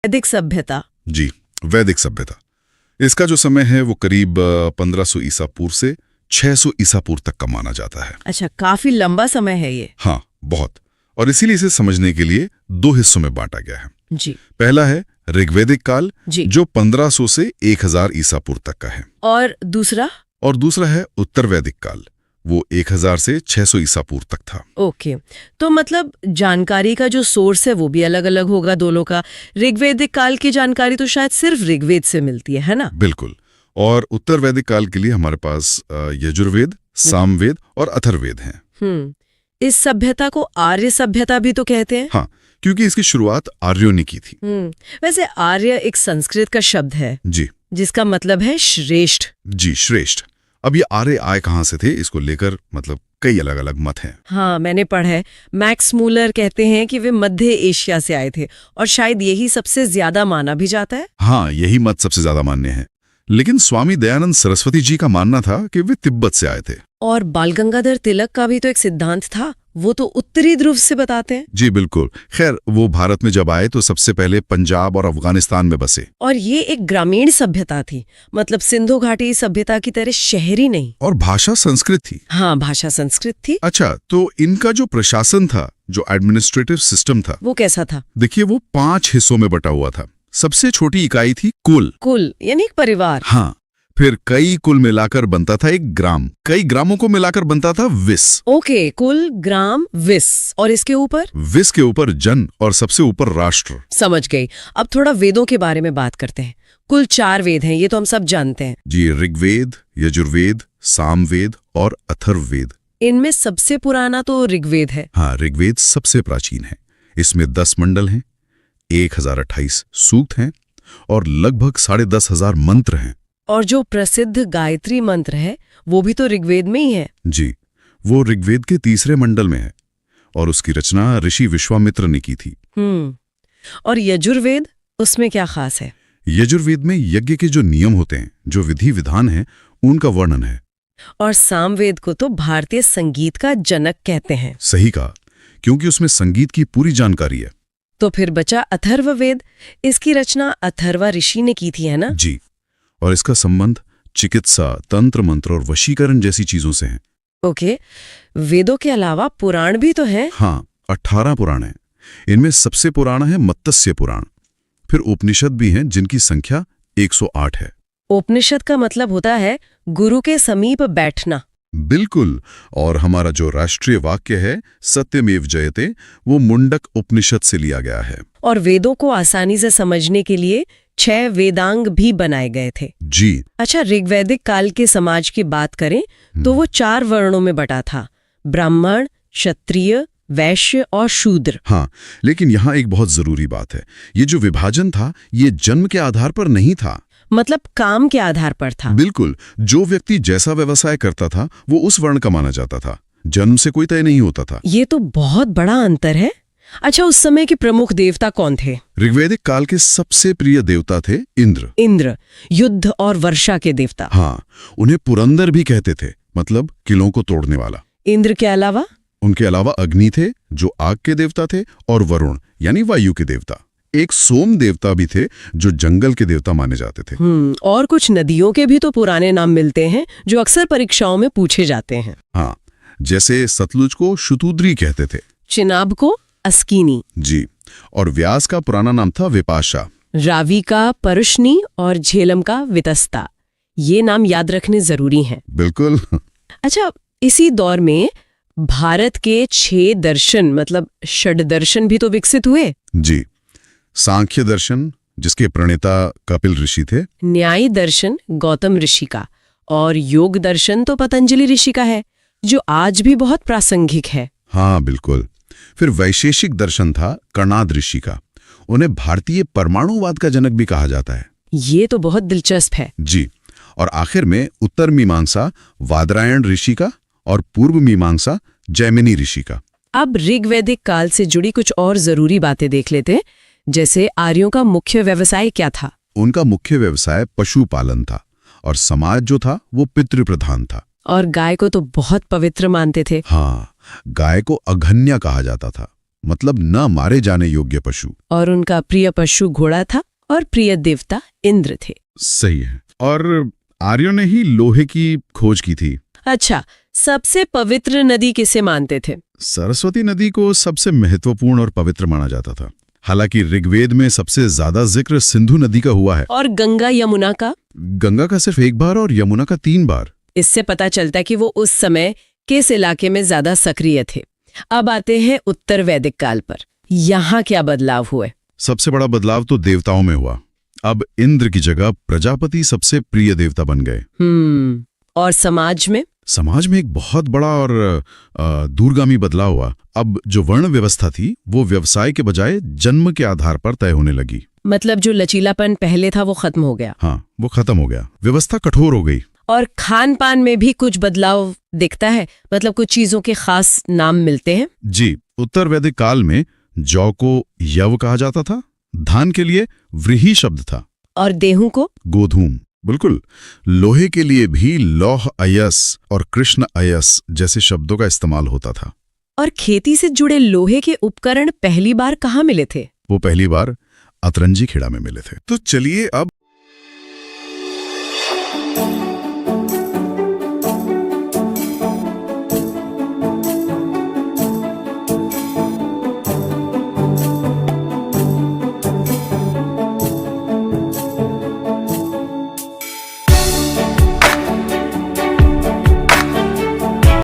वैदिक सभ्यता। जी, वैदिक सभ्यता। इसका जो समय है वो करीब 1500 ईसा पूर्व से 600 ईसा पूर्व तक का माना जाता है। अच्छा, काफी लंबा समय है ये। हाँ, बहुत। और इसीलिए इसे समझने के लिए दो हिस्सों में बांटा गया है। जी। पहला है ऋग्वैदिक काल, जी। जो 1500 से 1000 ईसा पूर्व तक का है। और दूसरा? और दूसरा है उत्तर वैदिक काल, वो 1000 से 600 ईसा पूर्व तक था। ओके, तो मतलब जानकारी का जो सोर्स है वो भी अलग अलग होगा दोनों का। ऋग्वैदिक काल की जानकारी तो शायद सिर्फ ऋग्वेद से मिलती है ना? बिल्कुल। और उत्तर वैदिक काल के लिए हमारे पास यजुर्वेद, सामवेद और अथर्ववेद हैं। इस सभ्यता को आर्य सभ्यता भी तो कहते हैं। हाँ, क्योंकि इसकी शुरुआत आर्यों ने की थी। वैसे आर्य एक संस्कृत का शब्द है जी, जिसका मतलब है श्रेष्ठ। जी, श्रेष्ठ। अब ये आर्य आए कहाँ से थे, इसको लेकर मतलब कई अलग अलग मत हैं। हाँ, मैंने पढ़ा है। मैक्स मूलर कहते हैं कि वे मध्य एशिया से आए थे और शायद यही सबसे ज्यादा माना भी जाता है। हाँ, यही मत सबसे ज्यादा मान्य है। लेकिन स्वामी दयानंद सरस्वती जी का मानना था कि वे तिब्बत से आए थे। और बाल गंगाधर तिलक का भी तो एक सिद्धांत था, वो तो उत्तरी ध्रुव से बताते हैं। जी बिल्कुल। खैर, वो भारत में जब आए तो सबसे पहले पंजाब और अफगानिस्तान में बसे। और ये एक ग्रामीण सभ्यता थी, मतलब सिंधु घाटी सभ्यता की तरह शहरी नहीं। और भाषा संस्कृत थी। हाँ, भाषा संस्कृत थी। अच्छा, तो इनका जो प्रशासन था, जो एडमिनिस्ट्रेटिव सिस्टम था, वो कैसा था? देखिए, वो 5 हिस्सों में बटा हुआ था। सबसे छोटी इकाई थी कुल। कुल यानी एक परिवार। हाँ, फिर कई कुल मिलाकर बनता था एक ग्राम, कई ग्रामों को मिलाकर बनता था विस। ओके, कुल, ग्राम, विस, और इसके ऊपर? विस के ऊपर जन और सबसे ऊपर राष्ट्र। समझ गई। अब थोड़ा वेदों के बारे में बात करते हैं। कुल 4 वेद हैं, ये तो हम सब जानते हैं। जी, ऋग्वेद, यजुर्वेद, सामवेद और अथर्ववेद। इनमें सबसे पुराना तो ऋग्वेद है। हाँ, ऋग्वेद सबसे प्राचीन है। इसमें 10 मंडल हैं, 1028 सूक्त हैं और लगभग 10,500 मंत्र हैं। और जो प्रसिद्ध गायत्री मंत्र है वो भी तो ऋग्वेद में ही है। जी, वो ऋग्वेद के 3रे मंडल में है और उसकी रचना ऋषि विश्वामित्र ने की थी। और यजुर्वेद, उसमें क्या खास है? यजुर्वेद में यज्ञ के जो नियम होते हैं, जो विधि विधान है, उनका वर्णन है। और सामवेद को तो भारतीय संगीत का जनक कहते हैं। सही कहा, क्योंकि उसमें संगीत की पूरी जानकारी है। तो फिर बचा अथर्ववेद। इसकी रचना अथर्वा ऋषि ने की थी, है ना? जी, और इसका संबंध चिकित्सा, तंत्र मंत्र और वशीकरण जैसी चीजों से है। ओके, वेदों के अलावा पुराण भी तो हैं? हाँ, 18 पुराण हैं। इनमें सबसे पुराना है मत्स्य पुराण। फिर उपनिषद भी हैं, जिनकी संख्या 108 है। उपनिषद का मतलब होता है गुरु के समीप बैठना। बिल्कुल। और हमारा जो राष्ट्रीय वाक्य है, सत्यमेव जयते, वो मुंडक उपनिषद से लिया गया है। और वेदों को आसानी से समझने के लिए 6 वेदांग भी बनाए गए थे। जी। अच्छा, ऋग्वैदिक काल के समाज की बात करें तो वो 4 वर्णों में बटा था, ब्राह्मण, क्षत्रिय, वैश्य और शूद्र। हाँ, लेकिन यहाँ एक बहुत जरूरी बात है। ये जो विभाजन था, ये जन्म के आधार पर नहीं था। मतलब काम के आधार पर था। बिल्कुल। जो व्यक्ति जैसा व्यवसाय करता था, वो उस वर्ण का माना जाता था। जन्म से कोई तय नहीं होता था। ये तो बहुत बड़ा अंतर है। अच्छा, उस समय के प्रमुख देवता कौन थे? ऋग्वैदिक काल के सबसे प्रिय देवता थे इंद्र। इंद्र, युद्ध और वर्षा के देवता। हाँ, उन्हें पुरंदर भी कहते थे, मतलब किलों को तोड़ने वाला। इंद्र के अलावा? उनके अलावा अग्नि थे, जो आग के देवता थे, और वरुण यानी वायु के देवता। एक सोम देवता भी थे, जो जंगल के देवता माने जाते थे। और कुछ नदियों के भी तो पुराने नाम मिलते हैं, जो अक्सर परीक्षाओं में पूछे जाते हैं। हाँ, जैसे सतलुज को शुतुद्री कहते थे, चिनाब को अस्किनी। जी, और व्यास का पुराना नाम था विपाशा, रावी का परुष्णी और झेलम का वितस्ता। ये नाम याद रखने जरूरी हैं। बिल्कुल। अच्छा, इसी दौर में भारत के 6 दर्शन, मतलब षड दर्शन भी तो विकसित हुए। जी, सांख्य दर्शन, जिसके प्रणेता कपिल ऋषि थे, न्याय दर्शन गौतम ऋषि का, और योग दर्शन तो पतंजलि ऋषि का है, जो आज भी बहुत प्रासंगिक है। हाँ बिल्कुल। फिर वैशेषिक दर्शन था कर्णाद ऋषि का। उन्हें भारतीय परमाणुवाद का जनक भी कहा जाता है। ये तो बहुत दिलचस्प है। जी, और आखिर में उत्तर मीमांसा वादरायण ऋषि का और पूर्व मीमांसा जैमिनी ऋषि का। अब ऋग्वैदिक काल से जुड़ी कुछ और जरूरी बातें देख लेते हैं। जैसे आर्यों का मुख्य व्यवसाय क्या था? उनका मुख्य व्यवसाय पशुपालन था और समाज जो था वो पितृप्रधान था। और गाय को तो बहुत पवित्र मानते थे। हाँ, गाय को अघन्या कहा जाता था। मतलब न मारे जाने योग्य पशु। और उनका प्रिय पशु घोड़ा था और प्रिय देवता इंद्र थे। सही है। और आर्यों ने ही लोहे की खोज की थी। अच्छा, सबसे पवित्र नदी किसे मानते थे? सरस्वती नदी को सबसे महत्वपूर्ण और पवित्र माना जाता था। हालांकि ऋग्वेद में सबसे ज्यादा जिक्र सिंधु नदी का हुआ है। और गंगा यमुना का? गंगा का सिर्फ 1 बार और यमुना का 3 बार। इससे पता चलता है कि वो उस समय किस इलाके में ज्यादा सक्रिय थे। अब आते हैं उत्तर वैदिक काल पर। यहाँ क्या बदलाव हुए? सबसे बड़ा बदलाव तो देवताओं में हुआ। अब इंद्र की जगह प्रजापति सबसे प्रिय देवता बन गए। और समाज में? समाज में एक बहुत बड़ा और दूरगामी बदलाव हुआ। अब जो वर्ण व्यवस्था थी वो व्यवसाय के बजाय जन्म के आधार पर तय होने लगी। मतलब जो लचीलापन पहले था वो खत्म हो गया। हाँ, वो खत्म हो गया। व्यवस्था कठोर हो गई। और खान पान में भी कुछ बदलाव दिखता है? मतलब कुछ चीजों के खास नाम मिलते हैं? जी, उत्तर वैदिक काल में जौ को यव कहा जाता था, धान के लिए व्रीहि शब्द था, और गेहूं को गोधूम। बिल्कुल। लोहे के लिए भी लौह अयस और कृष्ण अयस जैसे शब्दों का इस्तेमाल होता था। और खेती से जुड़े लोहे के उपकरण पहली बार कहाँ मिले थे? वो पहली बार अतरंजी खेड़ा में मिले थे। तो चलिए अब